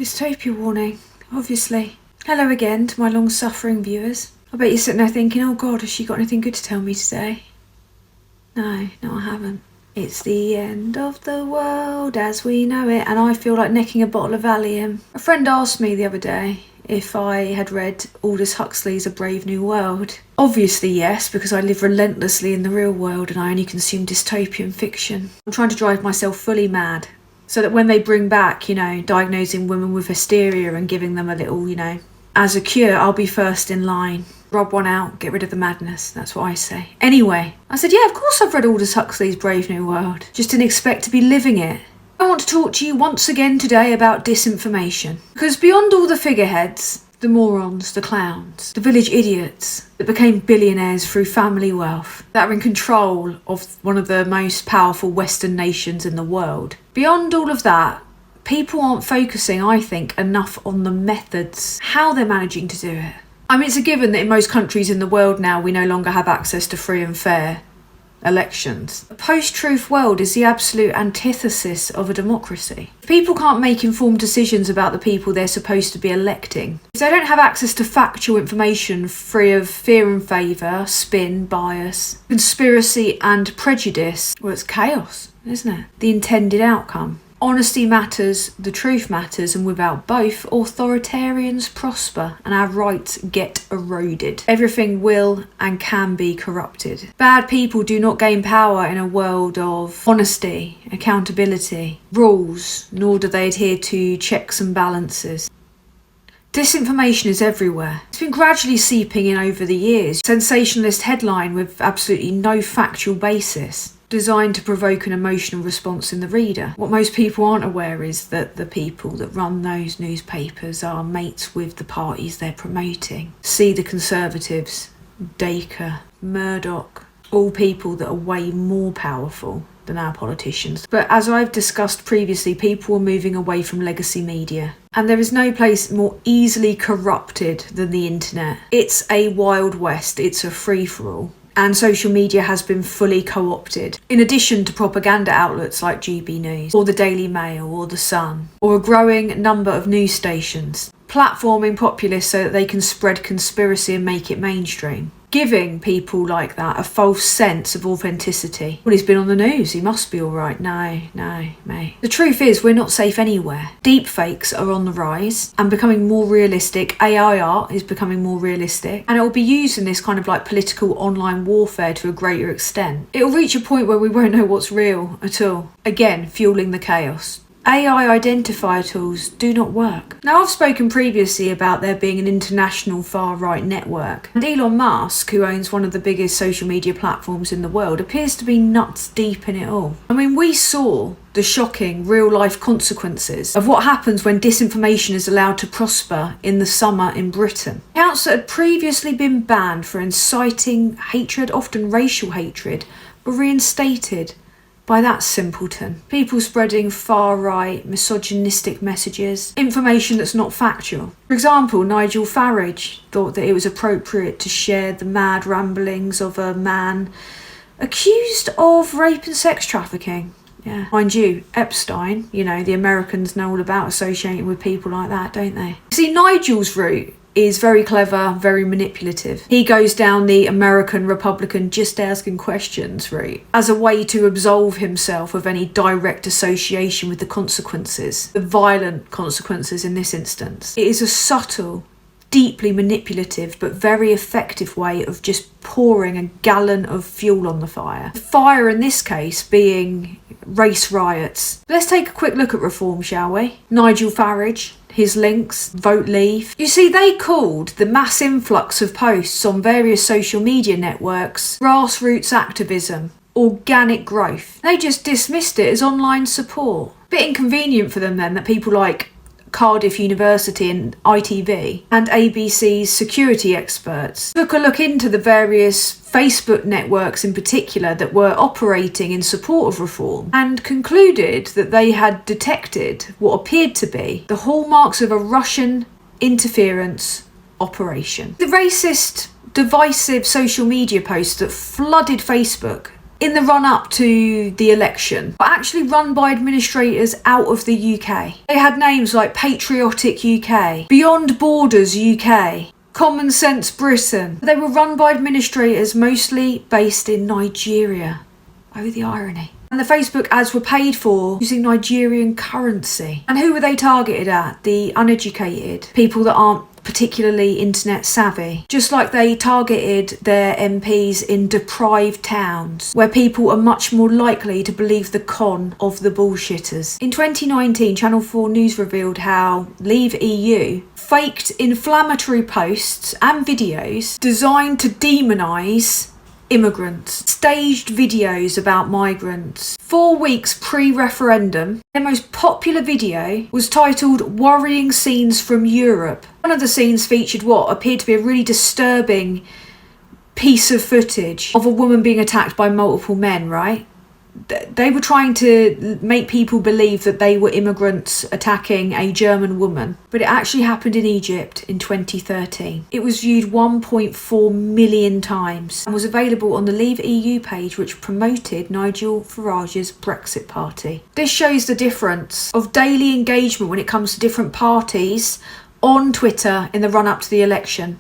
Dystopia warning, obviously. Hello again to my long-suffering viewers. I bet you're sitting there thinking, oh God, has she got anything good to tell me today? No, I haven't. It's the end of the world as we know it, and I feel like necking a bottle of Valium. A friend asked me the other day if I had read Aldous Huxley's A Brave New World. Obviously yes, because I live relentlessly in the real world and I only consume dystopian fiction. I'm trying to drive myself fully mad, so that when they bring back, diagnosing women with hysteria and giving them a little, as a cure, I'll be first in line. Rub one out, get rid of the madness, that's what I say. Anyway, I said, yeah, of course I've read Aldous Huxley's Brave New World. Just didn't expect to be living it. I want to talk to you once again today about disinformation. Because beyond all the figureheads, the morons, the clowns, the village idiots that became billionaires through family wealth, that are in control of one of the most powerful Western nations in the world. Beyond all of that, people aren't focusing, I think, enough on the methods, how they're managing to do it. I mean, it's a given that in most countries in the world now, we no longer have access to free and fair elections. A post-truth world is the absolute antithesis of a democracy. If people can't make informed decisions about the people they're supposed to be electing, if they don't have access to factual information free of fear and favour, spin, bias, conspiracy and prejudice, well, it's chaos, isn't it? The intended outcome. Honesty matters, the truth matters, and without both, authoritarians prosper and our rights get eroded. Everything will and can be corrupted. Bad people do not gain power in a world of honesty, accountability, rules, nor do they adhere to checks and balances. Disinformation is everywhere. It's been gradually seeping in over the years. Sensationalist headline with absolutely no factual basis, designed to provoke an emotional response in the reader. What most people aren't aware is that the people that run those newspapers are mates with the parties they're promoting. See the Conservatives, Dacre, Murdoch, all people that are way more powerful than our politicians. But as I've discussed previously, people are moving away from legacy media. And there is no place more easily corrupted than the internet. It's a wild west, it's a free-for-all. And social media has been fully co-opted, in addition to propaganda outlets like GB News, or the Daily Mail, or the Sun, or a growing number of news stations, platforming populists so that they can spread conspiracy and make it mainstream, giving people like that a false sense of authenticity. Well, he's been on the news, he must be alright. No, mate. The truth is, we're not safe anywhere. Deepfakes are on the rise and becoming more realistic. AI art is becoming more realistic, and it will be used in this kind of like political online warfare to a greater extent. It will reach a point where we won't know what's real at all. Again, fueling the chaos. AI identifier tools do not work. Now, I've spoken previously about there being an international far-right network, and Elon Musk, who owns one of the biggest social media platforms in the world, appears to be nuts deep in it all. I mean, we saw the shocking real-life consequences of what happens when disinformation is allowed to prosper in the summer in Britain. Accounts that had previously been banned for inciting hatred, often racial hatred, were reinstated by that simpleton. People spreading far-right, misogynistic messages, information that's not factual. For example, Nigel Farage thought that it was appropriate to share the mad ramblings of a man accused of rape and sex trafficking. Yeah. Mind you, Epstein, the Americans know all about associating with people like that, don't they? See, Nigel's route is very clever, very manipulative. He goes down the American Republican just asking questions route as a way to absolve himself of any direct association with the consequences, the violent consequences in this instance. It is a subtle, deeply manipulative but very effective way of just pouring a gallon of fuel on the fire. The fire in this case being race riots. Let's take a quick look at reform, shall we? Nigel Farage, his links, Vote Leave. You see, they called the mass influx of posts on various social media networks grassroots activism, organic growth. They just dismissed it as online support. Bit inconvenient for them then that people like Cardiff University and ITV and ABC's security experts took a look into the various Facebook networks in particular that were operating in support of reform and concluded that they had detected what appeared to be the hallmarks of a Russian interference operation. The racist, divisive social media posts that flooded Facebook in the run-up to the election were actually run by administrators out of the UK. They had names like Patriotic UK, Beyond Borders UK, Common Sense Britain. They were run by administrators mostly based in Nigeria. Oh, the irony. And the Facebook ads were paid for using Nigerian currency. And who were they targeted at? The uneducated, people that aren't particularly internet savvy. Just like they targeted their MPs in deprived towns, where people are much more likely to believe the con of the bullshitters. In 2019, Channel 4 News revealed how Leave EU faked inflammatory posts and videos designed to demonise immigrants, staged videos about migrants. 4 weeks pre-referendum, their most popular video was titled Worrying Scenes from Europe. One of the scenes featured what appeared to be a really disturbing piece of footage of a woman being attacked by multiple men, right? They were trying to make people believe that they were immigrants attacking a German woman, but it actually happened in Egypt in 2013. It was viewed 1.4 million times and was available on the Leave EU page, which promoted Nigel Farage's Brexit party. This shows the difference of daily engagement when it comes to different parties on Twitter in the run-up to the election.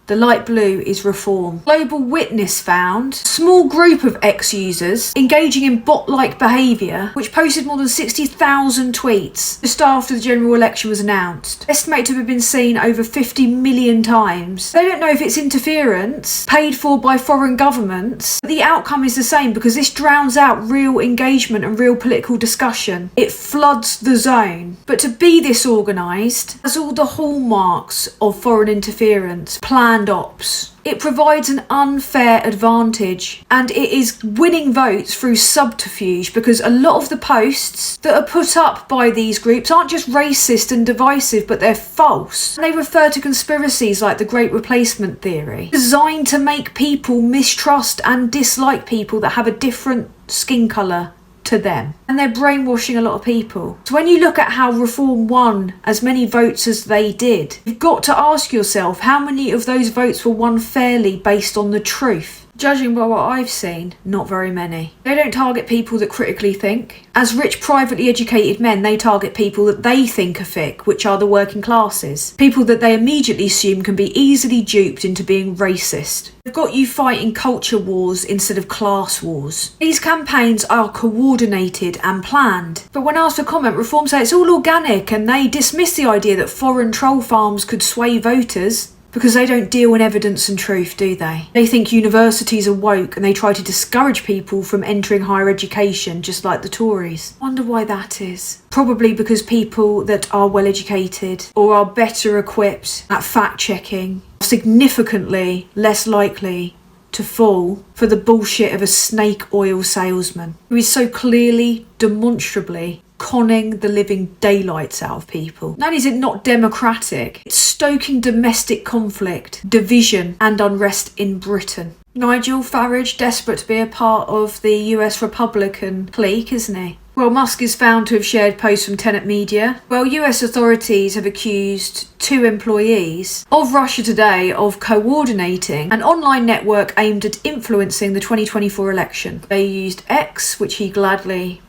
The light blue is reform. Global Witness found a small group of ex-users engaging in bot-like behaviour, which posted more than 60,000 tweets just after the general election was announced. Estimated to have been seen over 50 million times. They don't know if it's interference paid for by foreign governments, but the outcome is the same because this drowns out real engagement and real political discussion. It floods the zone. But to be this organised has all the hallmarks of foreign interference, planned ops. It provides an unfair advantage and it is winning votes through subterfuge because a lot of the posts that are put up by these groups aren't just racist and divisive, but they're false. They refer to conspiracies like the Great Replacement Theory, designed to make people mistrust and dislike people that have a different skin colour to them. And they're brainwashing a lot of people. So when you look at how Reform won as many votes as they did, you've got to ask yourself how many of those votes were won fairly based on the truth. Judging by what I've seen, not very many. They don't target people that critically think. As rich, privately educated men, they target people that they think are thick, which are the working classes. People that they immediately assume can be easily duped into being racist. They've got you fighting culture wars instead of class wars. These campaigns are coordinated and planned. But when asked for comment, Reform say it's all organic and they dismiss the idea that foreign troll farms could sway voters. Because they don't deal in evidence and truth, do they? They think universities are woke and they try to discourage people from entering higher education, just like the Tories. Wonder why that is. Probably because people that are well educated or are better equipped at fact checking are significantly less likely to fall for the bullshit of a snake oil salesman who is so clearly, demonstrably conning the living daylights out of people. Not only is it not democratic, it's stoking domestic conflict, division and unrest in Britain. Nigel Farage, desperate to be a part of the US Republican clique, isn't he? Well, Musk is found to have shared posts from Tenet Media. Well, US authorities have accused 2 employees of Russia Today of coordinating an online network aimed at influencing the 2024 election. They used X, which he gladly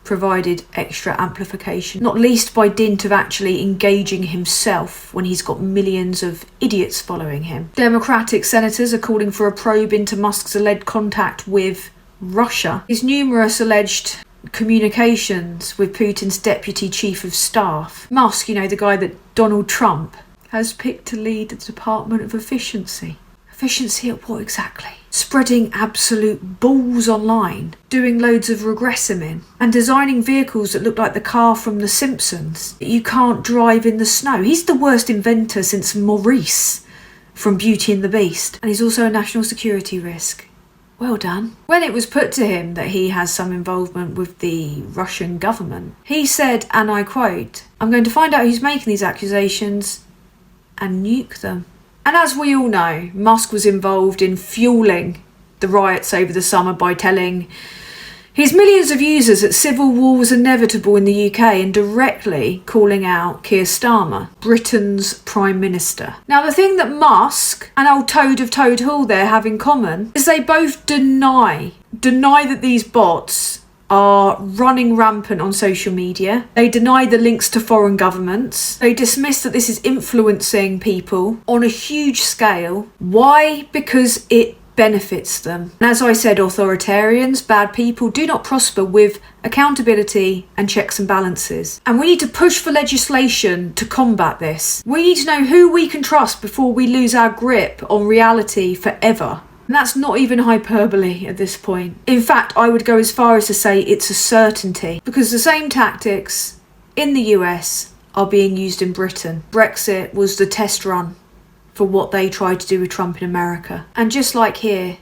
provided extra amplification, not least by dint of actually engaging himself when he's got millions of idiots following him. Democratic senators are calling for a probe into Musk's alleged contact with Russia. His numerous alleged communications with Putin's deputy chief of staff. Musk, the guy that Donald Trump has picked to lead the Department of Efficiency. Efficiency at what exactly? Spreading absolute balls online, doing loads of regressimin, and designing vehicles that look like the car from The Simpsons that you can't drive in the snow. He's the worst inventor since Maurice from Beauty and the Beast, and he's also a national security risk. Well done. When it was put to him that he has some involvement with the Russian government, he said, and I quote, "I'm going to find out who's making these accusations and nuke them." And as we all know, Musk was involved in fueling the riots over the summer by telling his millions of users that civil war was inevitable in the UK and directly calling out Keir Starmer, Britain's Prime Minister. Now, the thing that Musk and old Toad of Toad Hall there have in common is they both deny deny that these bots are running rampant on social media. They deny the links to foreign governments. They dismiss that this is influencing people on a huge scale. Why? Because it benefits them. And as I said, authoritarians, bad people, do not prosper with accountability and checks and balances. And we need to push for legislation to combat this. We need to know who we can trust before we lose our grip on reality forever. And that's not even hyperbole at this point. In fact, I would go as far as to say it's a certainty, because the same tactics in the US are being used in Britain. Brexit was the test run for what they tried to do with Trump in America. And just like here,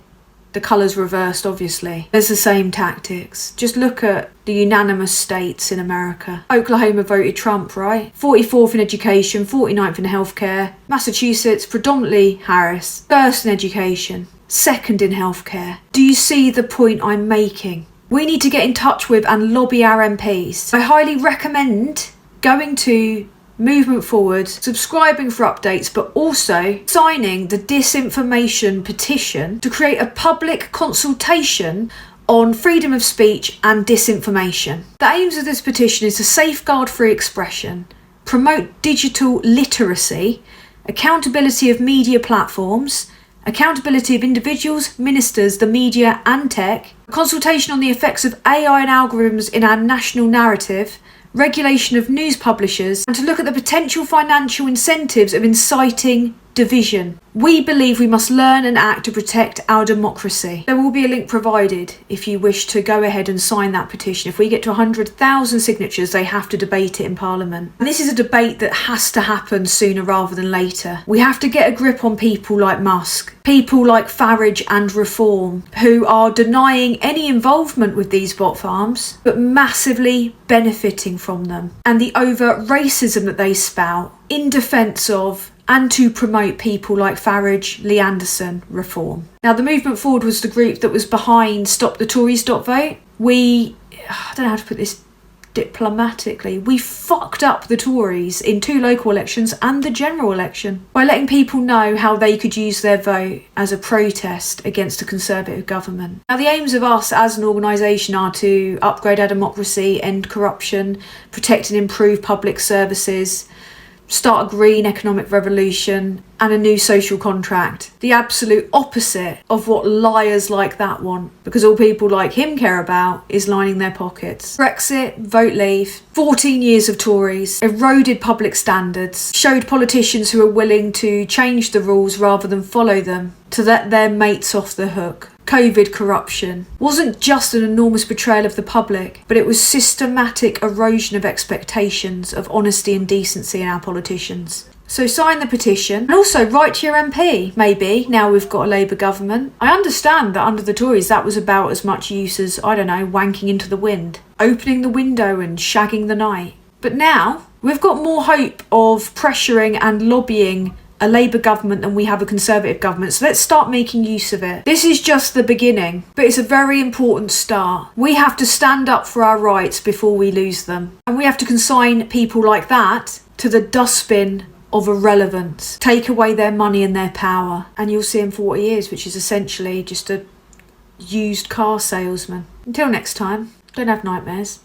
the colours reversed, obviously. There's the same tactics. Just look at the unanimous states in America. Oklahoma voted Trump, right? 44th in education, 49th in healthcare. Massachusetts, predominantly Harris. First in education, second in healthcare. Do you see the point I'm making? We need to get in touch with and lobby our MPs. I highly recommend going to Movement Forward, subscribing for updates, but also signing the disinformation petition to create a public consultation on freedom of speech and disinformation. The aims of this petition is to safeguard free expression, promote digital literacy, accountability of media platforms, accountability of individuals, ministers, the media and tech, a consultation on the effects of AI and algorithms in our national narrative, regulation of news publishers, and to look at the potential financial incentives of inciting division. We believe we must learn and act to protect our democracy. There will be a link provided if you wish to go ahead and sign that petition. If we get to 100,000 signatures, they have to debate it in Parliament. And this is a debate that has to happen sooner rather than later. We have to get a grip on people like Musks, people like Farage and Reform, who are denying any involvement with these bot farms, but massively benefiting from them. And the overt racism that they spout in defence of and to promote people like Farage, Lee Anderson, Reform. Now, the Movement Forward was the group that was behind Stop the Tories Vote. I don't know how to put this diplomatically, we fucked up the Tories in 2 local elections and the general election by letting people know how they could use their vote as a protest against a Conservative government. Now, the aims of us as an organisation are to upgrade our democracy, end corruption, protect and improve public services, start a green economic revolution and a new social contract. The absolute opposite of what liars like that want, because all people like him care about is lining their pockets. Brexit, vote leave, 14 years of Tories, eroded public standards, showed politicians who are willing to change the rules rather than follow them to let their mates off the hook. COVID corruption wasn't just an enormous betrayal of the public, but it was systematic erosion of expectations of honesty and decency in our politicians. So sign the petition and also write to your MP, maybe, now we've got a Labour government. I understand that under the Tories that was about as much use as, I don't know, wanking into the wind, opening the window and shagging the night. But now we've got more hope of pressuring and lobbying a Labour government than we have a Conservative government, so let's start making use of it. This is just the beginning, but it's a very important start. We have to stand up for our rights before we lose them, and we have to consign people like that to the dustbin of irrelevance, take away their money and their power, and you'll see him for what he is, which is essentially just a used car salesman. Until next time, don't have nightmares.